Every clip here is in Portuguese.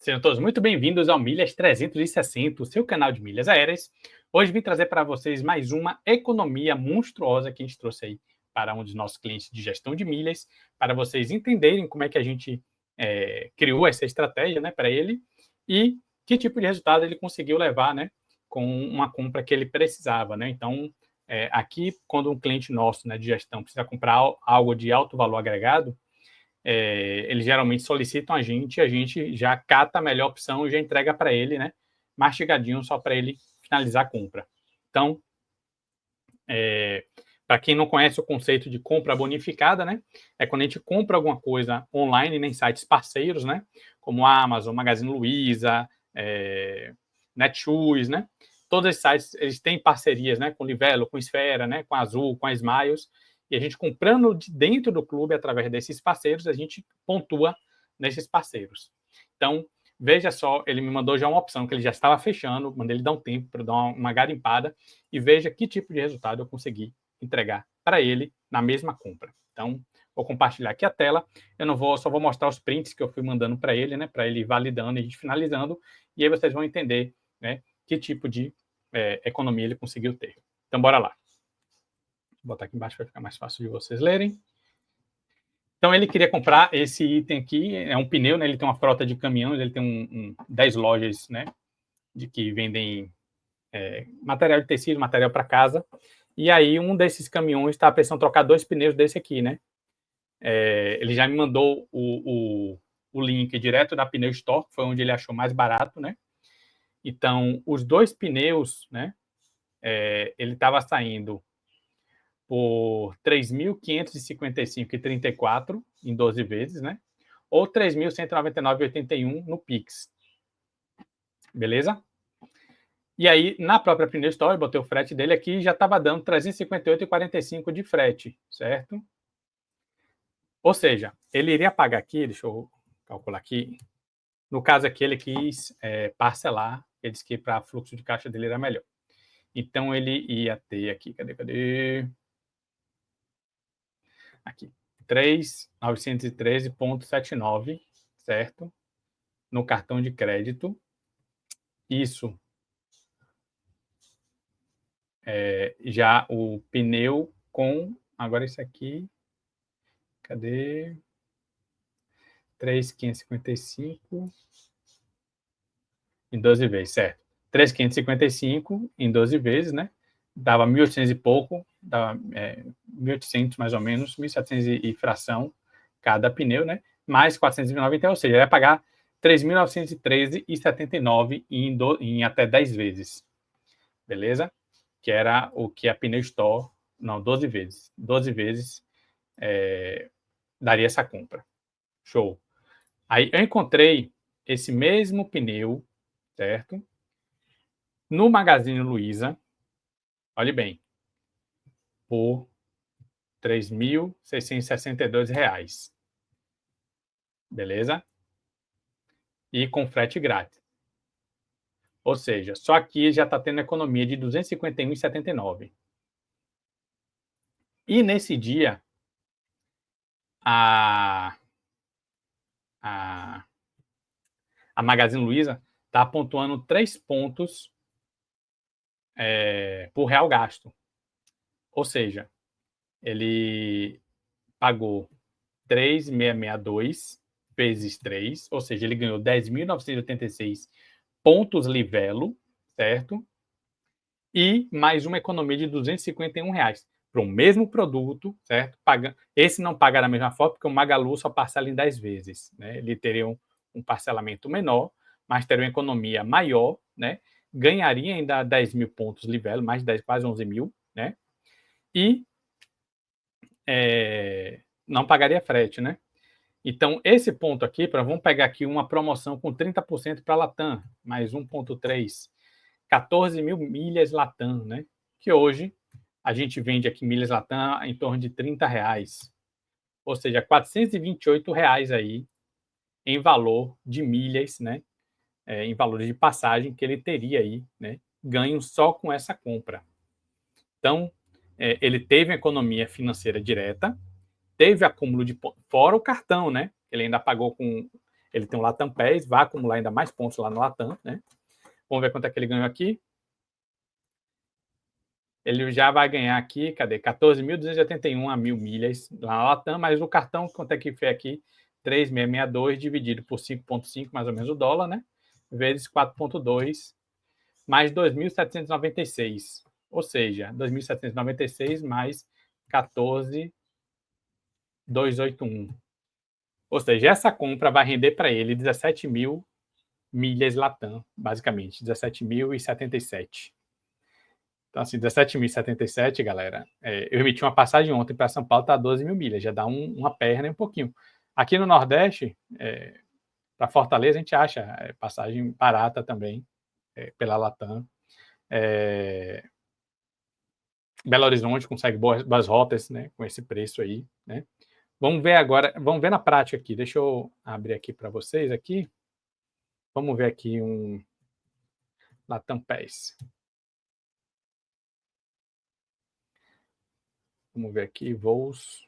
Sejam todos muito bem-vindos ao Milhas 360, o seu canal de milhas aéreas. Hoje vim trazer para vocês mais uma economia monstruosa que a gente trouxe aí para um dos nossos clientes de gestão de milhas, para vocês entenderem como é que a gente criou essa estratégia, né, para ele e que tipo de resultado ele conseguiu levar, né, com uma compra que ele precisava, né. Então, aqui, quando um cliente nosso, né, de gestão precisa comprar algo de alto valor agregado, eles geralmente solicitam a gente já cata a melhor opção e já entrega para ele, né, mastigadinho, só para ele finalizar a compra. Então, para quem não conhece o conceito de compra bonificada, né, é quando a gente compra alguma coisa online em sites parceiros, né, como Amazon, Magazine Luiza, Netshoes, né, todos esses sites eles têm parcerias, né, com Livelo, com Esfera, né, com Azul, com a Smiles, e a gente comprando de dentro do clube através desses parceiros, a gente pontua nesses parceiros. Então, veja só, ele me mandou já uma opção que ele já estava fechando, mandei ele dar um tempo para dar uma garimpada e veja que tipo de resultado eu consegui entregar para ele na mesma compra. Então, vou compartilhar aqui a tela. Eu não vou, só vou mostrar os prints que eu fui mandando para ele, né, para ele ir validando e a gente finalizando, e aí vocês vão entender, né, que tipo de economia ele conseguiu ter. Então, bora lá. Vou botar aqui embaixo para ficar mais fácil de vocês lerem. Então, ele queria comprar esse item aqui, é um pneu, né? Ele tem uma frota de caminhões, ele tem 10 lojas, né, de que vendem material de tecido, material para casa. E aí, um desses caminhões estava precisando trocar 2 pneus desse aqui, né? Ele já me mandou o link direto da Pneu Store, que foi onde ele achou mais barato, né? Então, os 2 pneus, né? Ele estava saindo por 3.555,34 em 12 vezes, né? Ou 3.199,81 no Pix. Beleza? E aí, na própria Pneu Store, eu botei o frete dele aqui e já estava dando 358,45 de frete, certo? Ou seja, ele iria pagar aqui, deixa eu calcular aqui, no caso aqui ele quis parcelar, ele disse que para fluxo de caixa dele era melhor. Então ele ia ter aqui, cadê? Aqui, 3.913,79, certo? No cartão de crédito. Isso já o pneu com, agora esse aqui, cadê? 3.555 em 12 vezes, certo? 3.555 em 12 vezes, né? Dava 1.800 e pouco, dava 1.800 mais ou menos, 1.700 e fração cada pneu, né? Mais 490, ou seja, ia pagar 3.913,79 em até 10 vezes, beleza? Que era o que a Pneu Store, não, 12 vezes. 12 vezes daria essa compra. Show. Aí eu encontrei esse mesmo pneu, certo? No Magazine Luiza, olhe bem, por R$ 3.662, beleza? E com frete grátis. Ou seja, só aqui já está tendo economia de R$ 251,79. E nesse dia, a Magazine Luiza está pontuando 3 pontos por real gasto. Ou seja, ele pagou 3.662 vezes 3, ou seja, ele ganhou 10.986 pontos livelo, certo? E mais uma economia de R$ 251 para o mesmo produto, certo? Esse não paga da mesma forma, porque o Magalu só parcela em 10 vezes, né? Ele teria um parcelamento menor, mas teria uma economia maior, né? Ganharia ainda 10 mil pontos livelo, mais de 10, quase 11 mil, né? E não pagaria frete, né? Então, esse ponto aqui, vamos pegar aqui uma promoção com 30% para a Latam, mais 1,3, 14 mil milhas Latam, né? Que hoje a gente vende aqui milhas Latam em torno de R$ 30, ou seja, R$ 428 aí em valor de milhas, né? Em valores de passagem que ele teria aí, né? Ganho só com essa compra. Então, ele teve uma economia financeira direta, teve acúmulo de fora o cartão, né? Ele ainda pagou com ele tem um Latam PES, vai acumular ainda mais pontos lá no Latam, né? Vamos ver quanto é que ele ganhou aqui. Ele já vai ganhar aqui, cadê? 14.281 a 1.000 milhas lá na Latam, mas o cartão, quanto é que foi aqui? 3.662 dividido por 5,5, mais ou menos o dólar, né? Vezes 4,2, mais 2.796. Ou seja, 2.796 mais 14.281. Ou seja, essa compra vai render para ele 17.000 milhas Latam, basicamente, 17.077. Então, assim, 17.077, galera. Eu emiti uma passagem ontem para São Paulo, tá 12.000 milhas, já dá uma perna e um pouquinho. Aqui no Nordeste, para Fortaleza, a gente acha passagem barata também, pela Latam. Belo Horizonte consegue boas rotas, né, com esse preço aí, né? Vamos ver agora, vamos ver na prática aqui. Deixa eu abrir aqui para vocês aqui. Vamos ver aqui um Latam PES. Vamos ver aqui, voos.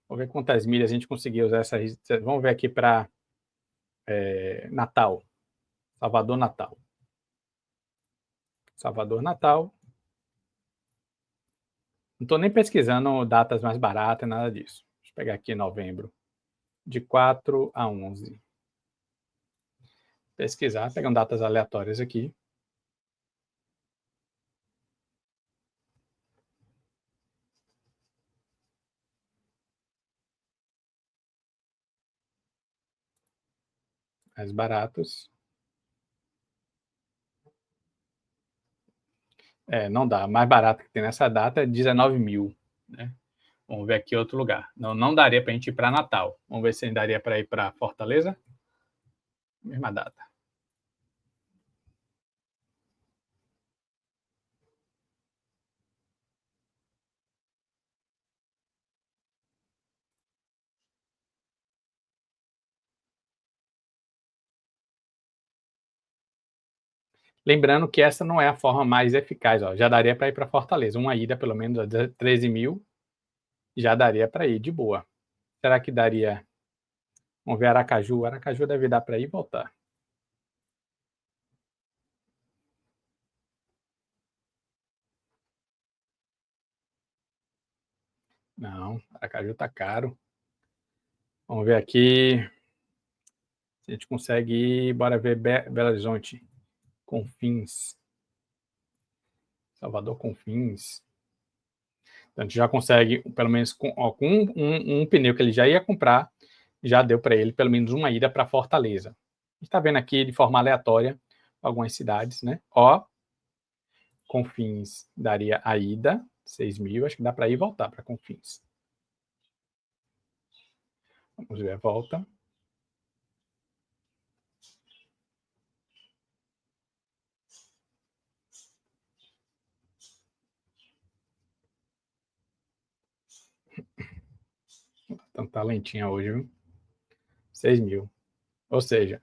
Vamos ver quantas milhas a gente conseguiu usar essa. Vamos ver aqui para Natal. Salvador, Natal. Salvador, Natal. Não estou nem pesquisando datas mais baratas, nada disso. Deixa eu pegar aqui novembro. De 4 a 11. Pesquisar, pegando datas aleatórias aqui. Mais baratos. Não dá. Mais barato que tem nessa data é 19.000, né? Vamos ver aqui outro lugar. Não daria para a gente ir para Natal. Vamos ver se daria para ir para Fortaleza. Mesma data. Lembrando que essa não é a forma mais eficaz. Ó. Já daria para ir para Fortaleza. Uma ida, pelo menos, a 13.000, já daria para ir de boa. Será que daria? Vamos ver Aracaju. Aracaju deve dar para ir e voltar. Não, Aracaju está caro. Vamos ver aqui se a gente consegue ir. Bora ver Belo Horizonte. Confins. Salvador Confins. Então, a gente já consegue, pelo menos com um pneu que ele já ia comprar, já deu para ele pelo menos uma ida para Fortaleza. A gente está vendo aqui de forma aleatória algumas cidades, né? Ó, Confins daria a ida, 6.000, acho que dá para ir e voltar para Confins. Vamos ver a volta. Então tá lentinha hoje, viu? 6.000. Ou seja,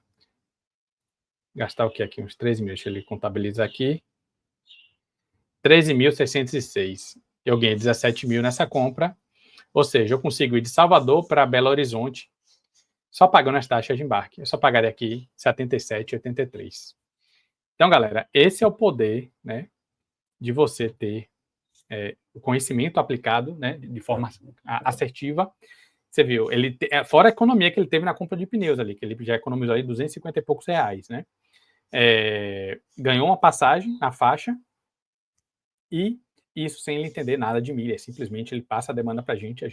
gastar o que aqui? Uns 13.000. Deixa ele contabilizar aqui. 13.606. Eu ganhei 17.000 nessa compra. Ou seja, eu consigo ir de Salvador para Belo Horizonte só pagando as taxas de embarque. Eu só pagaria aqui 77,83. Então, galera, esse é o poder, né, de você ter o conhecimento aplicado, né, de forma assertiva. Você viu, fora a economia que ele teve na compra de pneus ali, que ele já economizou aí 250 e poucos reais, né? Ganhou uma passagem na faixa e isso sem ele entender nada de milha. Simplesmente ele passa a demanda para a gente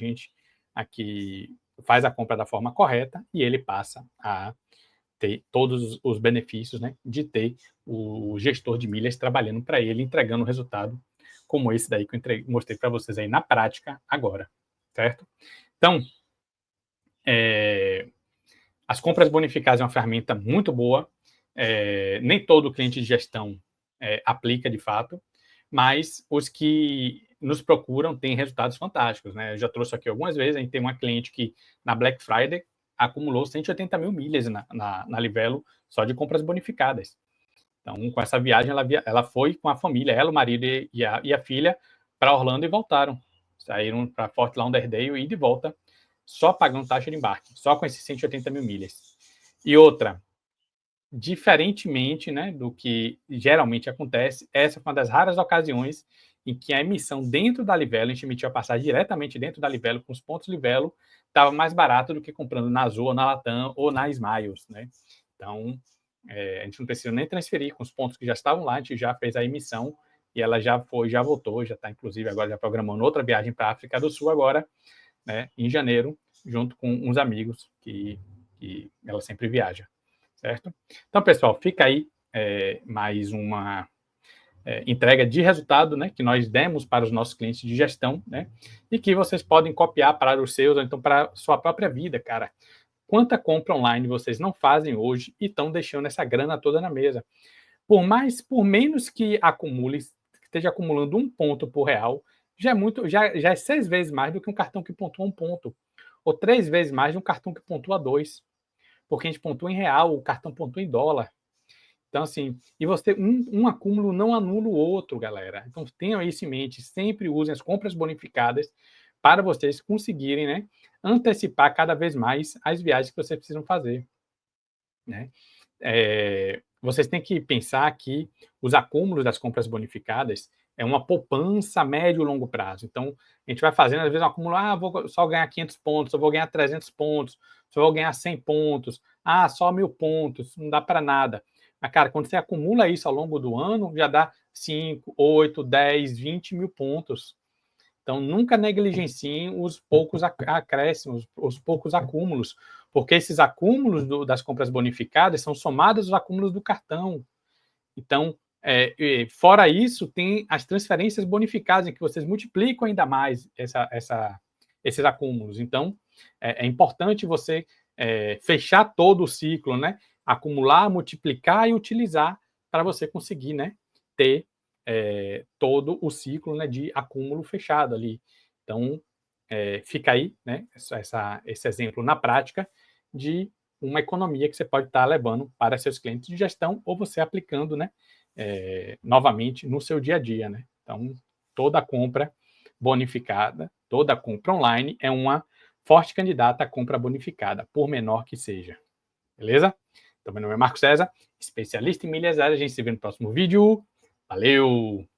aqui faz a compra da forma correta e ele passa a ter todos os benefícios, né, de ter o gestor de milhas trabalhando para ele, entregando um resultado como esse daí que eu mostrei para vocês aí na prática agora, certo? Então, as compras bonificadas é uma ferramenta muito boa, nem todo cliente de gestão aplica de fato, mas os que nos procuram têm resultados fantásticos, né? Eu já trouxe aqui algumas vezes, a gente tem uma cliente que na Black Friday acumulou 180.000 milhas na Livelo só de compras bonificadas. Então, com essa viagem, ela foi com a família, ela, o marido e a filha, para Orlando e voltaram. Saíram para Fort Lauderdale e de volta só pagando taxa de embarque, só com esses 180 mil milhas. E outra, diferentemente, né, do que geralmente acontece, essa foi uma das raras ocasiões em que a emissão dentro da Livelo, a gente emitiu a passagem diretamente dentro da Livelo, com os pontos Livelo, estava mais barato do que comprando na Azul, ou na Latam, ou na Smiles, né? Então, a gente não precisa nem transferir com os pontos que já estavam lá, a gente já fez a emissão, e ela já foi, já voltou, já está, inclusive, agora já programando outra viagem para a África do Sul agora, né, em janeiro, junto com uns amigos que ela sempre viaja, certo? Então, pessoal, fica aí mais uma entrega de resultado, né, que nós demos para os nossos clientes de gestão, né, e que vocês podem copiar para os seus, ou então para a sua própria vida, cara. Quanta compra online vocês não fazem hoje e estão deixando essa grana toda na mesa? Por menos que acumule, que esteja acumulando 1 ponto por real, já é 6 vezes mais do que um cartão que pontua 1 ponto, ou 3 vezes mais de um cartão que pontua 2, porque a gente pontua em real, o cartão pontua em dólar. Então, assim, e você, um acúmulo não anula o outro, galera. Então, tenham isso em mente, sempre usem as compras bonificadas para vocês conseguirem, né, antecipar cada vez mais as viagens que vocês precisam fazer, né? Vocês têm que pensar que os acúmulos das compras bonificadas é uma poupança a médio e longo prazo. Então, a gente vai fazendo, às vezes, um acúmulo, vou só ganhar 500 pontos, eu vou ganhar 300 pontos, só vou ganhar 100 pontos, só 1.000 pontos, não dá para nada. Mas, cara, quando você acumula isso ao longo do ano, já dá 5, 8, 10, 20 mil pontos. Então, nunca negligenciem os poucos acréscimos, os poucos acúmulos, porque esses acúmulos das compras bonificadas são somados aos acúmulos do cartão. Então, fora isso, tem as transferências bonificadas, em que vocês multiplicam ainda mais esses acúmulos. Então, é importante você fechar todo o ciclo, né? Acumular, multiplicar e utilizar para você conseguir, né, ter todo o ciclo, né, de acúmulo fechado ali. Então, fica aí, né, esse exemplo na prática de uma economia que você pode estar levando para seus clientes de gestão ou você aplicando, né, novamente no seu dia a dia, né? Então, toda compra bonificada, toda compra online é uma forte candidata à compra bonificada, por menor que seja. Beleza? Então, meu nome é Marco César, especialista em milhas aéreas. A gente se vê no próximo vídeo. Valeu!